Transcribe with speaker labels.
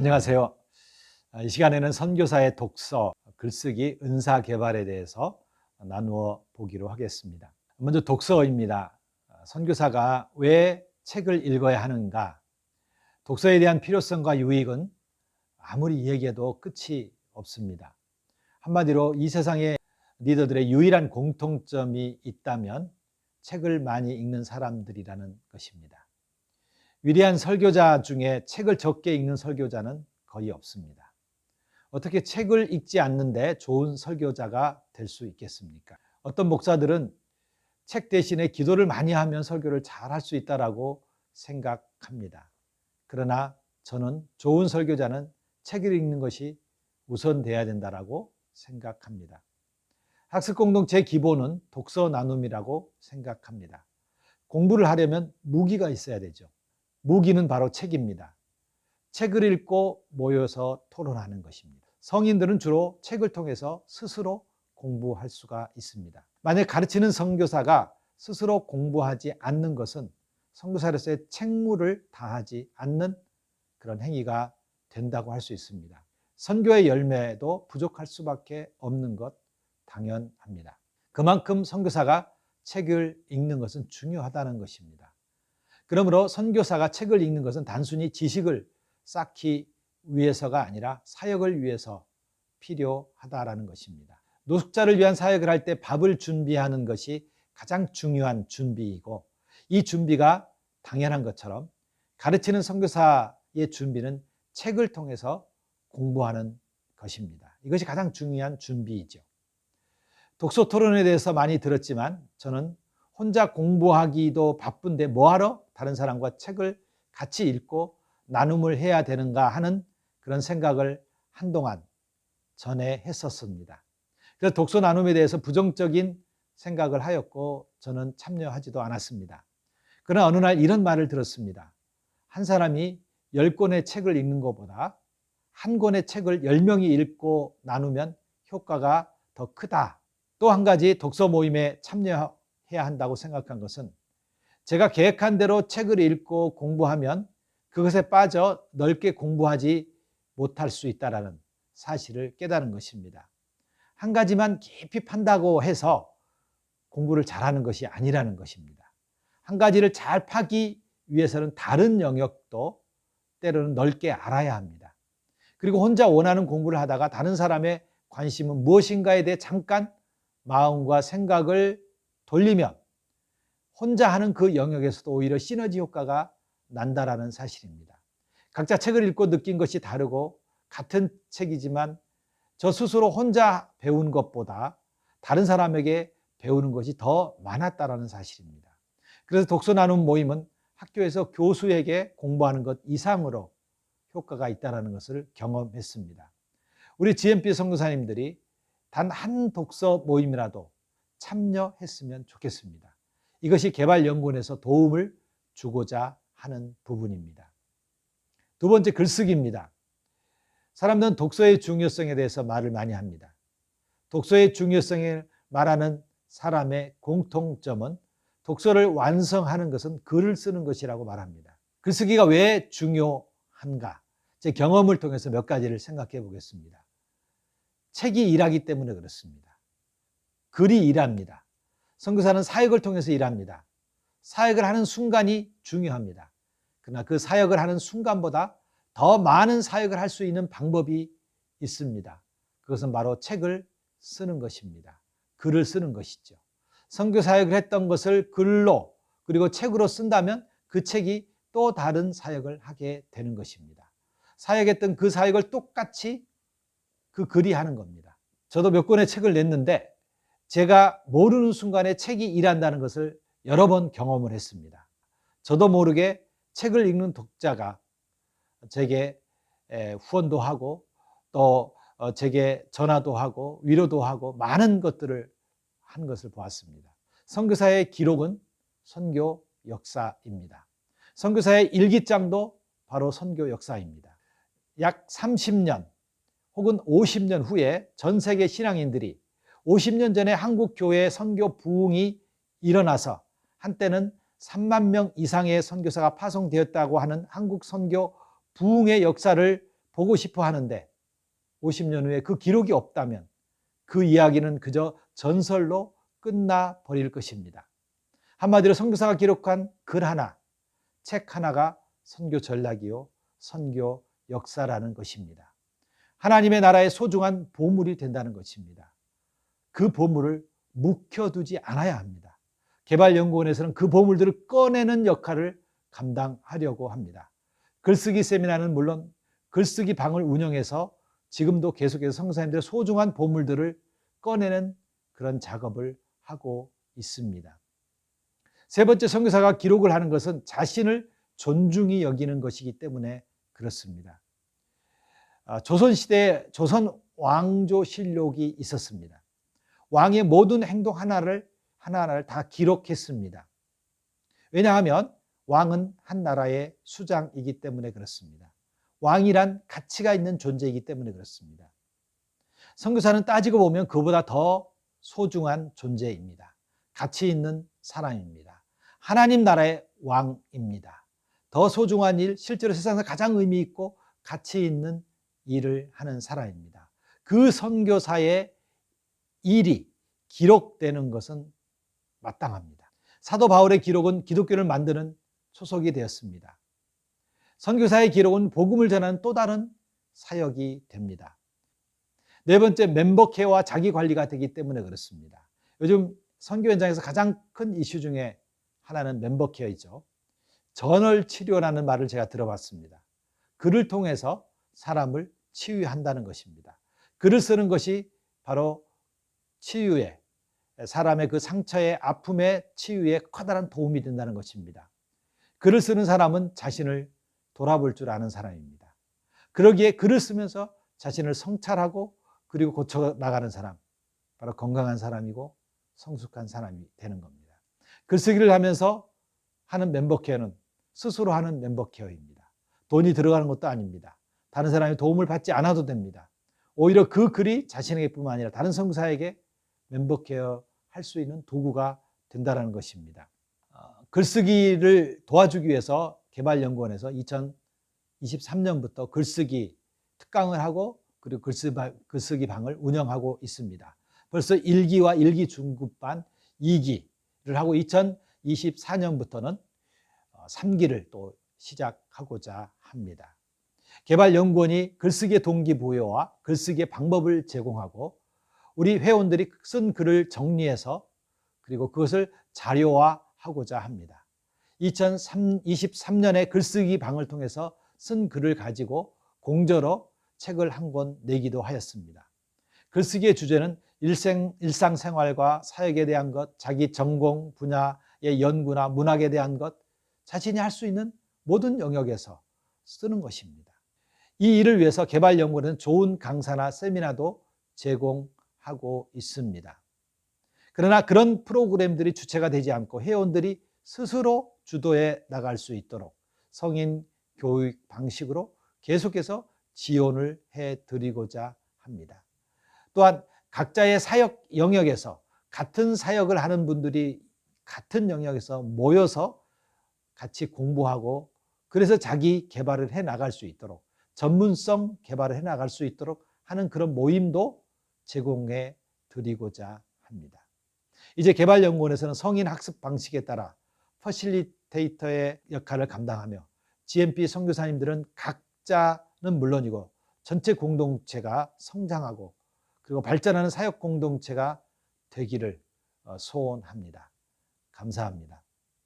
Speaker 1: 안녕하세요. 이 시간에는 선교사의 독서, 글쓰기, 은사 개발에 대해서 나누어 보기로 하겠습니다. 먼저 독서입니다. 선교사가 왜 책을 읽어야 하는가? 독서에 대한 필요성과 유익은 아무리 얘기해도 끝이 없습니다. 한마디로 이 세상에 리더들의 유일한 공통점이 있다면 책을 많이 읽는 사람들이라는 것입니다. 위대한 설교자 중에 책을 적게 읽는 설교자는 거의 없습니다. 어떻게 책을 읽지 않는데 좋은 설교자가 될 수 있겠습니까? 어떤 목사들은 책 대신에 기도를 많이 하면 설교를 잘 할 수 있다고 생각합니다. 그러나 저는 좋은 설교자는 책을 읽는 것이 우선돼야 된다고 생각합니다. 학습 공동체 기본은 독서 나눔이라고 생각합니다. 공부를 하려면 무기가 있어야 되죠. 무기는 바로 책입니다. 책을 읽고 모여서 토론하는 것입니다. 성인들은 주로 책을 통해서 스스로 공부할 수가 있습니다. 만약 가르치는 선교사가 스스로 공부하지 않는 것은 선교사로서의 책무를 다하지 않는 그런 행위가 된다고 할 수 있습니다. 선교의 열매도 부족할 수밖에 없는 것 당연합니다. 그만큼 선교사가 책을 읽는 것은 중요하다는 것입니다. 그러므로 선교사가 책을 읽는 것은 단순히 지식을 쌓기 위해서가 아니라 사역을 위해서 필요하다라는 것입니다. 노숙자를 위한 사역을 할 때 밥을 준비하는 것이 가장 중요한 준비이고, 이 준비가 당연한 것처럼 가르치는 선교사의 준비는 책을 통해서 공부하는 것입니다. 이것이 가장 중요한 준비이죠. 독서 토론에 대해서 많이 들었지만 저는 혼자 공부하기도 바쁜데 뭐하러 다른 사람과 책을 같이 읽고 나눔을 해야 되는가 하는 그런 생각을 한동안 전에 했었습니다. 그래서 독서 나눔에 대해서 부정적인 생각을 하였고 저는 참여하지도 않았습니다. 그러나 어느 날 이런 말을 들었습니다. 한 사람이 10권의 책을 읽는 것보다 한 권의 책을 10명이 읽고 나누면 효과가 더 크다. 또 한 가지 독서 모임에 참여해야 한다고 생각한 것은 제가 계획한 대로 책을 읽고 공부하면 그것에 빠져 넓게 공부하지 못할 수 있다는 사실을 깨달은 것입니다. 한 가지만 깊이 판다고 해서 공부를 잘하는 것이 아니라는 것입니다. 한 가지를 잘 파기 위해서는 다른 영역도 때로는 넓게 알아야 합니다. 그리고 혼자 원하는 공부를 하다가 다른 사람의 관심은 무엇인가에 대해 잠깐 마음과 생각을 돌리면 혼자 하는 그 영역에서도 오히려 시너지 효과가 난다라는 사실입니다. 각자 책을 읽고 느낀 것이 다르고 같은 책이지만 저 스스로 혼자 배운 것보다 다른 사람에게 배우는 것이 더 많았다라는 사실입니다. 그래서 독서 나눔 모임은 학교에서 교수에게 공부하는 것 이상으로 효과가 있다는 것을 경험했습니다. 우리 GMP 선교사님들이 단 한 독서 모임이라도 참여했으면 좋겠습니다. 이것이 개발연구원에서 도움을 주고자 하는 부분입니다. 두 번째, 글쓰기입니다. 사람들은 독서의 중요성에 대해서 말을 많이 합니다. 독서의 중요성을 말하는 사람의 공통점은 독서를 완성하는 것은 글을 쓰는 것이라고 말합니다. 글쓰기가 왜 중요한가? 제 경험을 통해서 몇 가지를 생각해 보겠습니다. 책이 일하기 때문에 그렇습니다. 글이 일합니다. 선교사는 사역을 통해서 일합니다. 사역을 하는 순간이 중요합니다. 그러나 그 사역을 하는 순간보다 더 많은 사역을 할 수 있는 방법이 있습니다. 그것은 바로 책을 쓰는 것입니다. 글을 쓰는 것이죠. 선교 사역을 했던 것을 글로 그리고 책으로 쓴다면 그 책이 또 다른 사역을 하게 되는 것입니다. 사역했던 그 사역을 똑같이 그 글이 하는 겁니다. 저도 몇 권의 책을 냈는데 제가 모르는 순간에 책이 일한다는 것을 여러 번 경험을 했습니다. 저도 모르게 책을 읽는 독자가 제게 후원도 하고 또 제게 전화도 하고 위로도 하고 많은 것들을 한 것을 보았습니다. 선교사의 기록은 선교 역사입니다. 선교사의 일기장도 바로 선교 역사입니다. 약 30년 혹은 50년 후에 전 세계 신앙인들이 50년 전에 한국 교회의 선교 부흥이 일어나서 한때는 3만 명 이상의 선교사가 파송되었다고 하는 한국 선교 부흥의 역사를 보고 싶어 하는데 50년 후에 그 기록이 없다면 그 이야기는 그저 전설로 끝나 버릴 것입니다. 한마디로 선교사가 기록한 글 하나, 책 하나가 선교 전략이요, 선교 역사라는 것입니다. 하나님의 나라의 소중한 보물이 된다는 것입니다. 그 보물을 묵혀두지 않아야 합니다. 개발연구원에서는 그 보물들을 꺼내는 역할을 감당하려고 합니다. 글쓰기 세미나는 물론 글쓰기 방을 운영해서 지금도 계속해서 선교사님들의 소중한 보물들을 꺼내는 그런 작업을 하고 있습니다. 세 번째, 선교사가 기록을 하는 것은 자신을 존중히 여기는 것이기 때문에 그렇습니다. 조선시대에 조선 왕조실록이 있었습니다. 왕의 모든 행동 하나하나를 다 기록했습니다. 왜냐하면 왕은 한 나라의 수장이기 때문에 그렇습니다. 왕이란 가치가 있는 존재이기 때문에 그렇습니다. 선교사는 따지고 보면 그보다 더 소중한 존재입니다. 가치 있는 사람입니다. 하나님 나라의 왕입니다. 더 소중한 일, 실제로 세상에서 가장 의미 있고 가치 있는 일을 하는 사람입니다. 그 선교사의 일이 기록되는 것은 마땅합니다. 사도 바울의 기록은 기독교를 만드는 초석이 되었습니다. 선교사의 기록은 복음을 전하는 또 다른 사역이 됩니다. 네 번째, 멤버 케어와 자기 관리가 되기 때문에 그렇습니다. 요즘 선교 현장에서 가장 큰 이슈 중에 하나는 멤버 케어이죠. 전월 치료라는 말을 제가 들어봤습니다. 글을 통해서 사람을 치유한다는 것입니다. 글을 쓰는 것이 바로 치유에, 사람의 그 상처의 아픔의 치유에 커다란 도움이 된다는 것입니다. 글을 쓰는 사람은 자신을 돌아볼 줄 아는 사람입니다. 그러기에 글을 쓰면서 자신을 성찰하고 그리고 고쳐 나가는 사람, 바로 건강한 사람이고 성숙한 사람이 되는 겁니다. 글쓰기를 하면서 하는 멤버 케어는 스스로 하는 멤버 케어입니다. 돈이 들어가는 것도 아닙니다. 다른 사람의 도움을 받지 않아도 됩니다. 오히려 그 글이 자신에게뿐만 아니라 다른 선교사에게 멤버 케어 할 수 있는 도구가 된다는 것입니다. 글쓰기를 도와주기 위해서 개발연구원에서 2023년부터 글쓰기 특강을 하고 그리고 글쓰기 방을 운영하고 있습니다. 벌써 1기와 1기 중급반 2기를 하고 2024년부터는 3기를 또 시작하고자 합니다. 개발연구원이 글쓰기의 동기부여와 글쓰기의 방법을 제공하고 우리 회원들이 쓴 글을 정리해서 그리고 그것을 자료화하고자 합니다. 2023년에 글쓰기 방을 통해서 쓴 글을 가지고 공저로 책을 한 권 내기도 하였습니다. 글쓰기의 주제는 일상생활과 사역에 대한 것, 자기 전공 분야의 연구나 문학에 대한 것, 자신이 할 수 있는 모든 영역에서 쓰는 것입니다. 이 일을 위해서 개발연구원은 좋은 강사나 세미나도 제공하고 있습니다. 그러나 그런 프로그램들이 주체가 되지 않고 회원들이 스스로 주도해 나갈 수 있도록 성인 교육 방식으로 계속해서 지원을 해드리고자 합니다. 또한 각자의 사역 영역에서 같은 사역을 하는 분들이 같은 영역에서 모여서 같이 공부하고 그래서 자기 개발을 해 나갈 수 있도록 전문성 개발을 해 나갈 수 있도록 하는 그런 모임도 제공해 드리고자 합니다. 이제 개발연구원에서는 성인 학습 방식에 따라 퍼실리테이터의 역할을 감당하며 GMP 선교사님들은 각자는 물론이고 전체 공동체가 성장하고 그리고 발전하는 사역 공동체가 되기를 소원합니다. 감사합니다.